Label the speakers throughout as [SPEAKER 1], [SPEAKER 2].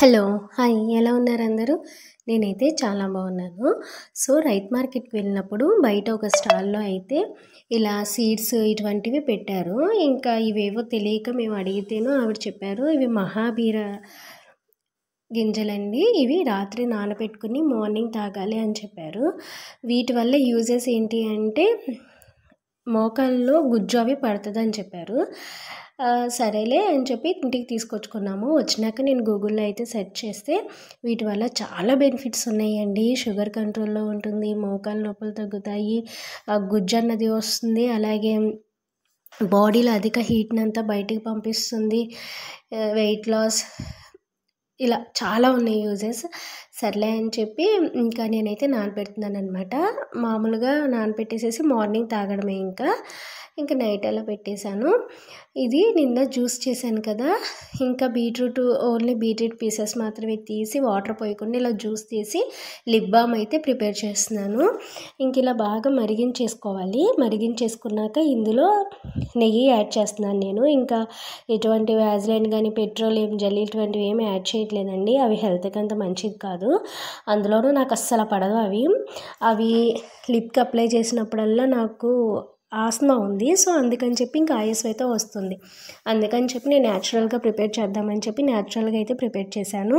[SPEAKER 1] Hello! Hi! ఎలా ఉన్నారు అందరూ? నేనైతే చాలా బాగున్నాను. సో, రైతు మార్కెట్‌కి వెళ్ళినప్పుడు బయట ఒక స్టాల్‌లో అయితే ఇలా సీడ్స్ ఇటువంటివి పెట్టారు. ఇంకా ఇవేవో తెలియక మేము అడిగితేను ఆవిడ చెప్పారు. ఇవి మహాబీర గింజలండి. ఇవి రాత్రి నానబెట్టుకొని మార్నింగ్ తాగాలి అని చెప్పారు. వీటి వల్ల యూజెస్ ఏంటి అంటే మోకాల్లో గుజ్జు అవి పడతదని చెప్పారు. సరేలే అని చెప్పి ఇంటికి తీసుకొచ్చుకున్నాము. వచ్చినాక నేను గూగుల్‌లో అయితే సెర్చ్ చేస్తే వీటి వల్ల చాలా బెనిఫిట్స్ ఉన్నాయండి. షుగర్ కంట్రోల్‌లో ఉంటుంది, మోకాలు నొప్పులు తగ్గుతాయి, గుజ్జు అన్నది వస్తుంది, అలాగే బాడీలో అధిక హీట్‌నంతా బయటికి పంపిస్తుంది, వెయిట్ లాస్ ఇలా చాలా ఉన్నాయి యూజెస్. సర్లే అని చెప్పి ఇంకా నేనైతే నానబెడుతున్నాననమాట. మామూలుగా నానబెట్టేసేసి మార్నింగ్ తాగడమే ఇంక నైట్ అలా పెట్టేశాను. ఇది నిన్న జ్యూస్ చేశాను కదా! ఇంకా ఓన్లీ బీట్రూట్ పీసెస్ మాత్రమే తీసి వాటర్ పోయకుండా ఇలా జ్యూస్ తీసి లిప్ బామ్ అయితే ప్రిపేర్ చేస్తున్నాను. ఇంక ఇలా బాగా మరిగించేసుకోవాలి. మరిగించేసుకున్నాక ఇందులో నెయ్యి యాడ్ చేస్తున్నాను నేను. ఇంకా ఎటువంటి వ్యాజ్లైన్ కానీ, పెట్రోలియం జెల్ ఇటువంటివి ఏమి యాడ్ చేయట్లేదండి. అవి హెల్త్‌కి అంత మంచిది కాదు. అందులోనూ నాకు అస్సలు పడదు అవి లిప్‌కి అప్లై చేసినప్పుడల్లా నాకు ఆస్మా ఉంది. సో, అందుకని చెప్పి ఇంకా ఆయాసం అయితే వస్తుంది. అందుకని చెప్పి నేను న్యాచురల్‌గా ప్రిపేర్ చేద్దామని చెప్పి న్యాచురల్‌గా అయితే ప్రిపేర్ చేశాను.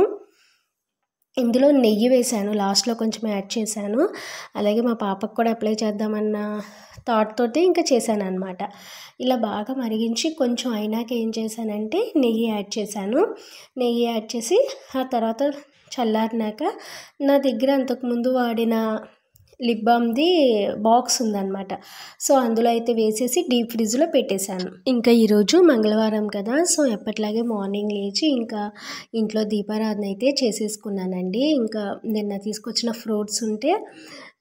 [SPEAKER 1] ఇందులో నెయ్యి వేశాను. లాస్ట్‌లో కొంచెం యాడ్ చేశాను. అలాగే మా పాపకు కూడా అప్లై చేద్దామన్న థాట్ తోటి ఇంకా చేశాననమాట. ఇలా బాగా మరిగించి కొంచెం అయినాక ఏం చేశానంటే నెయ్యి యాడ్ చేశాను. నెయ్యి యాడ్ చేసి ఆ తర్వాత చల్లారినాక నా దగ్గర అంతకుముందు వాడిన లిప్ బామ్‌ది బాక్స్ ఉందనమాట. సో, అందులో అయితే వేసేసి డీప్ ఫ్రిడ్జ్‌లో పెట్టేశాను. ఇంకా ఈరోజు మంగళవారం కదా! సో, ఎప్పటిలాగే మార్నింగ్ లేచి ఇంకా ఇంట్లో దీపారాధన అయితే చేసేసుకున్నానండి. ఇంకా నిన్న తీసుకొచ్చిన ఫ్రూట్స్ ఉంటే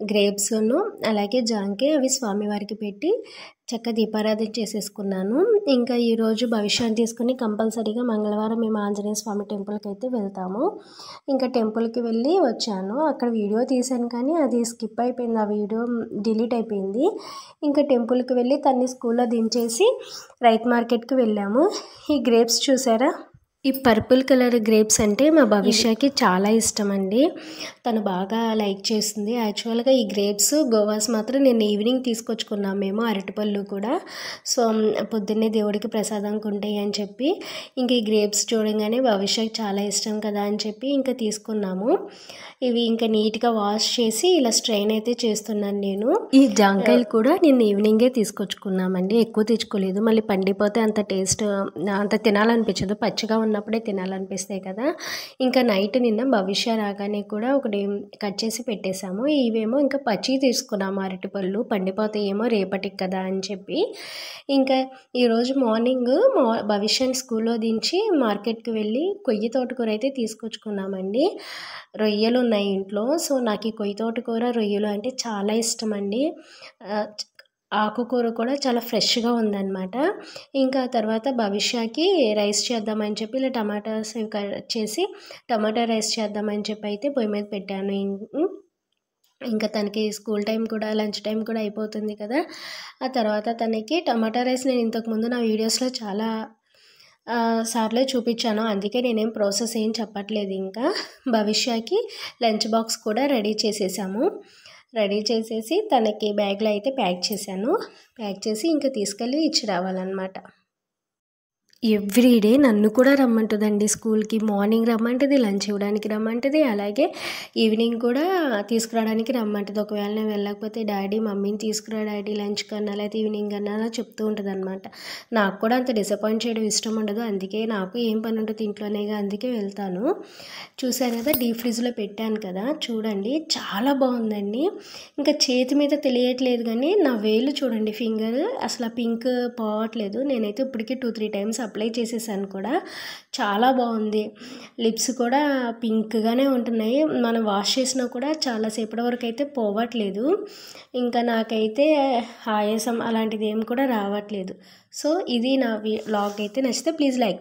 [SPEAKER 1] గ్రేప్స్‌ను అలాగే జాంకాయ అవి స్వామివారికి పెట్టి చక్కగా దీపారాధన చేసేసుకున్నాను. ఇంకా ఈరోజు భవిష్యాన్ని తీసుకొని కంపల్సరీగా మంగళవారం మేము ఆంజనేయ స్వామి టెంపుల్‌కి అయితే వెళ్తాము. ఇంకా టెంపుల్‌కి వెళ్ళి వచ్చాను. అక్కడ వీడియో తీశాను కానీ అది స్కిప్ అయిపోయింది. ఆ వీడియో డిలీట్ అయిపోయింది. ఇంకా టెంపుల్‌కి వెళ్ళి తన్ని స్కూల్‌లో దించేసి రైతు మార్కెట్‌కి వెళ్ళాము. ఈ గ్రేప్స్ చూసారా? ఈ పర్పుల్ కలర్ గ్రేప్స్ అంటే మా భవిష్యకి చాలా ఇష్టమండి. తను బాగా లైక్ చేస్తుంది. యాక్చువల్‌గా ఈ గ్రేప్స్ గోవాస్ మాత్రం నిన్న ఈవినింగ్ తీసుకొచ్చుకున్నాం మేము, అరటిపళ్ళు కూడా. సో, పొద్దున్నే దేవుడికి ప్రసాదంగా ఉంటాయి అని చెప్పి ఇంక ఈ గ్రేప్స్ చూడంగానే భవిష్యకి చాలా ఇష్టం కదా అని చెప్పి ఇంకా తీసుకున్నాము. ఇవి ఇంకా నీట్‌గా వాష్ చేసి ఇలా స్ట్రెయిన్ అయితే చేస్తున్నాను నేను. ఈ జాంకాయలు కూడా నిన్న ఈవినింగే తీసుకొచ్చుకున్నామండి. ఎక్కువ తెచ్చుకోలేదు. మళ్ళీ పండిపోతే అంత టేస్ట్ అంత తినాలనిపించదు. పచ్చిగా ఉన్నప్పుడే తినాలనిపిస్తాయి కదా! ఇంకా నైట్ నిన్న భవిష్య రాగానే కూడా ఒకటి కట్ చేసి పెట్టేశాము. ఇవేమో ఇంకా పచ్చివి తీసుకున్నాము అరటిపళ్ళు. పండిపోతాయేమో రేపటికి కదా అని చెప్పి. ఇంకా ఈరోజు మార్నింగ్ భవిష్యని స్కూల్లో దించి మార్కెట్‌కి వెళ్ళి కొయ్య తోటకూర అయితే తీసుకొచ్చుకున్నామండి. రొయ్యలు ఉన్నాయి ఇంట్లో. సో, నాకు ఈ కొయ్య తోటకూర, రొయ్యలు అంటే చాలా ఇష్టమండి. ఆకుకూర కూడా చాలా ఫ్రెష్‌గా ఉందనమాట. ఇంకా తర్వాత భవిష్యకి రైస్ చేద్దామని చెప్పి ఇలా టమాటాస్ కట్ చేసి టమాటా రైస్ చేద్దామని చెప్పి అయితే పొయ్యి మీద పెట్టాను. ఇంకా తనకి స్కూల్ టైం కూడా లంచ్ టైం కూడా అయిపోతుంది కదా! ఆ తర్వాత తనకి టమాటా రైస్ నేను ఇంతకుముందు నా వీడియోస్‌లో చాలా సార్లే చూపించాను. అందుకే నేనేం ప్రాసెస్ ఏం చెప్పట్లేదు ఇంకా. భవిష్యకి లంచ్ బాక్స్ కూడా రెడీ చేసేసాము. రెడీ చేసేసి తనకి బ్యాగ్‌లో అయితే ప్యాక్ చేశాను. ప్యాక్ చేసి ఇంకా తీసుకెళ్ళి ఇచ్చి రావాలన్నమాట. ఎవ్రీడే నన్ను కూడా రమ్మంటుందండి స్కూల్‌కి. మార్నింగ్ రమ్మంటది, లంచ్ ఇవ్వడానికి రమ్మంటది, అలాగే ఈవినింగ్ కూడా తీసుకురావడానికి రమ్మంటది. ఒకవేళ నేను వెళ్ళకపోతే డాడీ మమ్మీని తీసుకురా డాడీ లంచ్ కన్నా లేకపోతే ఈవినింగ్ అన్నా అలా చెప్తూ ఉంటుందన్నమాట. నాకు కూడా అంత డిసప్పాయింట్ చేయడం ఇష్టం ఉండదు. అందుకే నాకు ఏం పని ఉంటుంది ఇంట్లోనేగా, అందుకే వెళ్తాను. చూసారు కదా, డీప్ ఫ్రిడ్జ్‌లో పెట్టాను కదా, చూడండి చాలా బాగుందండి. ఇంకా చేతి మీద తెలియట్లేదు కానీ నా వేలు చూడండి, ఫింగర్ అసలు ఆ పింక్ పోవట్లేదు. నేనైతే ఇప్పటికీ 2-3 టైమ్స్ అప్లై చేసేసాను కూడా. చాలా బాగుంది. లిప్స్ కూడా పింక్‌గానే ఉంటున్నాయి. మనం వాష్ చేసినా కూడా చాలా సేపటి వరకు అయితే పోవట్లేదు. ఇంకా నాకైతే ఆయాసం అలాంటిది ఏం కూడా రావట్లేదు. సో, ఇది నా వ్లాగ్ అయితే నచ్చితే ప్లీజ్ లైక్ చేయండి.